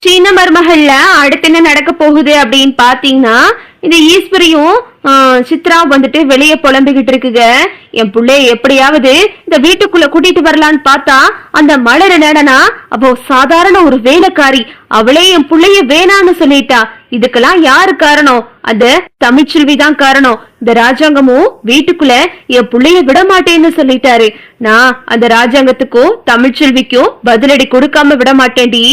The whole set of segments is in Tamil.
சின்ன மருமகள்ல அடுத்து என்ன நடக்க போகுது அப்படின்னு பாத்தீங்கன்னா, இந்த ஈஸ்வரியும் சித்ரா வந்துட்டு வெளியே புலம்பிக்கிட்டு இருக்குங்க. என் பிள்ளைய எப்படியாவது இந்த வீட்டுக்குள்ள கூட்டிட்டு வரலான்னு பார்த்தா அந்த மலர் என்னடனா அப்போ சாதாரண ஒரு வேலைக்காரி, அவளே என் பிள்ளைய வேணான்னு சொல்லிட்டா. இதுக்கெல்லாம் யாரு காரணம்? அந்த தமிழ்ச்செல்வி தான் காரணம். இந்த ராஜாங்கமும் வீட்டுக்குள்ள என் பிள்ளைய விட மாட்டேன்னு சொல்லிட்டாரு. நான் அந்த ராஜாங்கத்துக்கும் தமிழ்ச்செல்விக்கும் பதிலடி கொடுக்காம விட மாட்டேன்டி.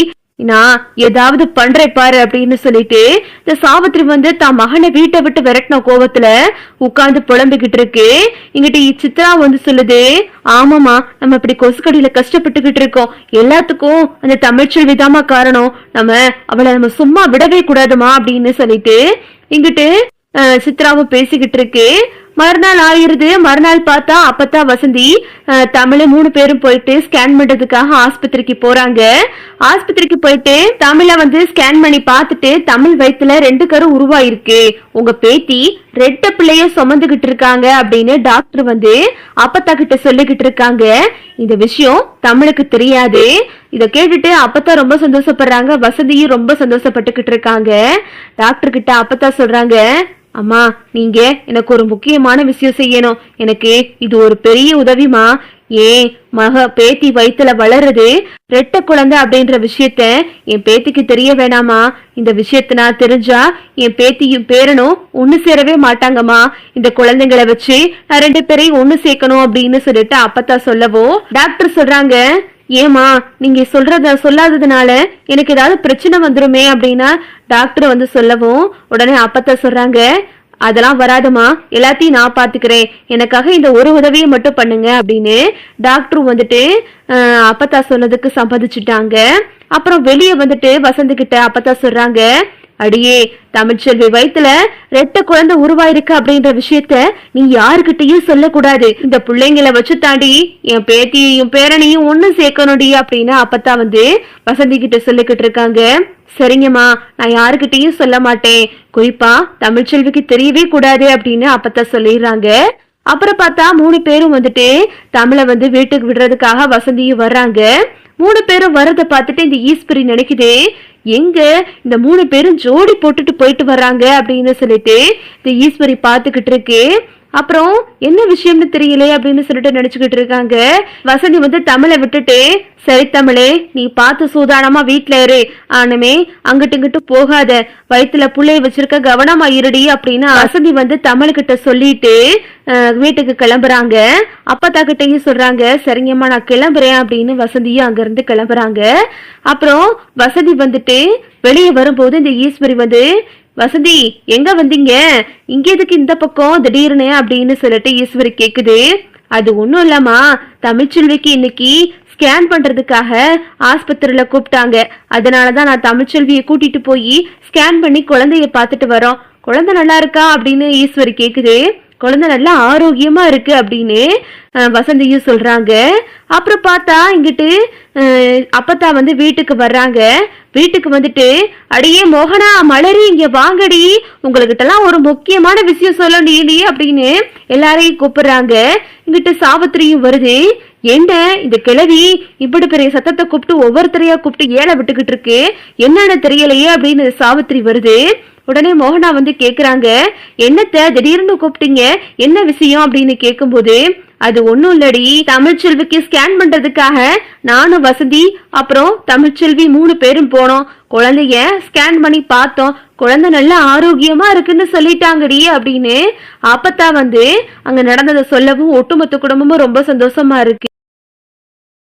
நான் ஏதாவது பண்றேன் பாரு அப்படின்னு சொல்லிட்டு இந்த சாவித்திரி வந்து தான் மகனை வீட்டை விட்டு விரட்டின கோவத்துல உட்கார்ந்து புலம்பிக்கிட்டு இருக்கு. இங்கிட்ட சித்ரா வந்து சொல்லுது, ஆமாமா நம்ம இப்படி கொசுக்கடியில கஷ்டப்பட்டுக்கிட்டு இருக்கோம், எல்லாத்துக்கும் அந்த தமிழ்ச்செல்வி தாமா காரணம், அவளை நம்ம சும்மா விடவே கூடாதுமா அப்படின்னு சொல்லிட்டு இங்கிட்டு சித்ராவும் பேசிக்கிட்டு இருக்கு. மறுநாள் ஆயிருது. மறுநாள் பார்த்தா அப்பதான் வசந்தி தமிழ் 3 பேரும் போயிட்டு ஸ்கேன் பண்றதுக்காக ஆஸ்பத்திரிக்கு போறாங்க. ஆஸ்பத்திரிக்கு போயிட்டு தமிழ வந்து ஸ்கேன் பண்ணி பார்த்துட்டு தமிழ் வயித்துல 2 கரு உருவாயிருக்கு, உங்க பேத்தி 2 பிள்ளைய சுமந்துகிட்டு இருக்காங்க அப்படின்னு டாக்டர் வந்து அப்பத்தா கிட்ட சொல்லிக்கிட்டு இருக்காங்க. இந்த விஷயம் தமிழுக்கு தெரியாது. இத கேட்டுட்டு அப்பத்தா ரொம்ப சந்தோஷப்படுறாங்க. வசந்தியும் ரொம்ப சந்தோஷப்பட்டுக்கிட்டு இருக்காங்க. டாக்டர் கிட்ட அப்பத்தா சொல்றாங்க, அம்மா நீங்க எனக்கு ஒரு முக்கியமான விஷயம் செய்யணும், எனக்கு இது ஒரு பெரிய உதவிமா. ஏன் பேத்தி வயித்துல வளருது 2 குழந்தை அப்படின்ற விஷயத்த என் பேத்திக்கு தெரிய வேணாமா? இந்த விஷயத்த நான் தெரிஞ்சா என் பேத்தியும் பேரனும் ஒண்ணு சேரவே மாட்டாங்கம்மா. இந்த குழந்தைங்களை வச்சு நான் 2 பேரையும் ஒண்ணு சேர்க்கணும் அப்படின்னு சொல்லிட்டு அப்பத்தா சொல்லவும் டாக்டர் சொல்றாங்க, ஏமா நீங்க சொல்லாததுனால எனக்கு ஏதாவது பிரச்சனை வந்துருமே அப்படின்னா டாக்டர் வந்து சொல்லவும் உடனே அப்பத்தா சொல்றாங்க, அதெல்லாம் வராதுமா, எல்லாத்தையும் நான் பாத்துக்கிறேன், எனக்காக இந்த ஒரு உதவியை மட்டும் பண்ணுங்க அப்படின்னு டாக்டர் வந்துட்டு அப்பத்தா சொன்னதுக்கு சம்மதிச்சுட்டாங்க. அப்புறம் வெளியே வந்துட்டு வசந்தி கிட்ட அப்பத்தா சொல்றாங்க, அடியே தமிழ்ச்செல்வி வயித்துல 2 குழந்தை உருவாயிருக்கு அப்படின்ற விஷயத்த நீ யாருக்கிட்டையும் சொல்லக்கூடாது, இந்த பிள்ளைங்களை வச்சு தாண்டி என் பேத்தியையும் பேரனையும் ஒண்ணு சேர்க்கணும்டி அப்படின்னு அப்பத்தா வந்து வசந்தி கிட்ட சொல்லிக்கிட்டு இருக்காங்க. சரிங்கம்மா நான் யாருக்கிட்டையும் சொல்ல மாட்டேன், குறிப்பா தமிழ்ச்செல்விக்கு தெரியவே கூடாது அப்படின்னு அப்பத்தா சொல்லிடுறாங்க. அப்புறம் பார்த்தா 3 பேரும் வந்துட்டு தமிழை வந்து வீட்டுக்கு விடுறதுக்காக வசந்தியும் வர்றாங்க. 3 பேரும் வர்றதை பார்த்துட்டு இந்த ஈஸ்வரி நினைக்குது, எங்க இந்த 3 பேரும் ஜோடி போட்டுட்டு போயிட்டு வர்றாங்க அப்படின்னு சொல்லிட்டு இந்த ஈஸ்வரி பாத்துக்கிட்டு இருக்கு. அப்புறம் என்ன விஷயம்னு தெரியல அப்படின்னு சொல்லிட்டு நினைச்சுக்கிட்டு இருக்காங்க. வசந்தி வந்து தமிழை விட்டுட்டு, சரி தமிழே நீ பார்த்து சூதானமா வீட்டுல இரு, ஆனுமே அங்கிட்டு இங்கிட்டு போகாத, வயிற்றுல புள்ளைய வச்சிருக்க கவனமா இருடி அப்படின்னு வசந்தி வந்து தமிழ்கிட்ட சொல்லிட்டு வீட்டுக்கு கிளம்புறாங்க. அப்பத்தா கிட்டையும் சொல்றாங்க, சரிங்கம்மா நான் கிளம்புறேன் அப்படின்னு வசந்தியும் அங்க இருந்து கிளம்புறாங்க. அப்புறம் வசந்தி வந்துட்டு வெளியே வரும்போது இந்த ஈஸ்வரி வந்து, வசந்தி எங்க வந்தீங்க, இங்க எதுக்கு இந்த பக்கம் திடீர்னு அப்படின்னு சொல்லிட்டு ஈஸ்வரி கேக்குது. அது ஒண்ணும் இல்லம்மா, தமிழ்ச்செல்விக்கு இன்னைக்கு ஸ்கேன் பண்றதுக்காக ஆஸ்பத்திரியில கூப்பிட்டாங்க, அதனாலதான் நான் தமிழ்ச்செல்வியை கூட்டிட்டு போய் ஸ்கேன் பண்ணி குழந்தைய பாத்துட்டு வரோம். குழந்தை நல்லா இருக்கா அப்படின்னு ஈஸ்வரி கேக்குது. குழந்தை நல்லா ஆரோக்கியமா இருக்கு அப்படின்னு வசந்தியும் சொல்றாங்க. அப்புறம் பார்த்தா இங்கிட்டு அப்பத்தா வந்து வீட்டுக்கு வர்றாங்க. வீட்டுக்கு வந்துட்டு, அடியே மோகனா மலரி இங்க வாங்கடி, உங்ககிட்ட எல்லாம் ஒரு முக்கியமான விஷயம் சொல்லணும்டி அப்படின்னு எல்லாரையும் கூப்பிடுறாங்க. இங்கிட்டு சாவித்திரியும் வருது. என்ன இந்த கிழவி இப்படி பெரிய சத்தத்தை கூப்பிட்டு ஒவ்வொருத்தரையா கூப்பிட்டு ஏழை விட்டுக்கிட்டு இருக்கு, என்னன்னு தெரியலையே அப்படின்னு சாவித்திரி வருது. உடனே மோகனா வந்து கேக்குறாங்க, என்னத்த திடீர்னு கூப்பிட்டீங்க, என்ன விஷயம் அப்படின்னு கேக்கும்போது, அது ஒண்ணும் இல்லடி, தமிழ்ச்செல்விக்கு ஸ்கேன் பண்றதுக்காக நானும் வசந்தி அப்புறம் தமிழ்ச்செல்வி 3 பேரும் போனோம், குழந்தைய ஸ்கேன் பண்ணி பார்த்தோம், குழந்தை நல்லா ஆரோக்கியமா இருக்குன்னு சொல்லிட்டாங்கடி அப்படின்னு அப்பத்தா வந்து அங்க நடந்ததை சொல்லவும் ஒட்டுமொத்த குடும்பமும் ரொம்ப சந்தோஷமா இருக்கு.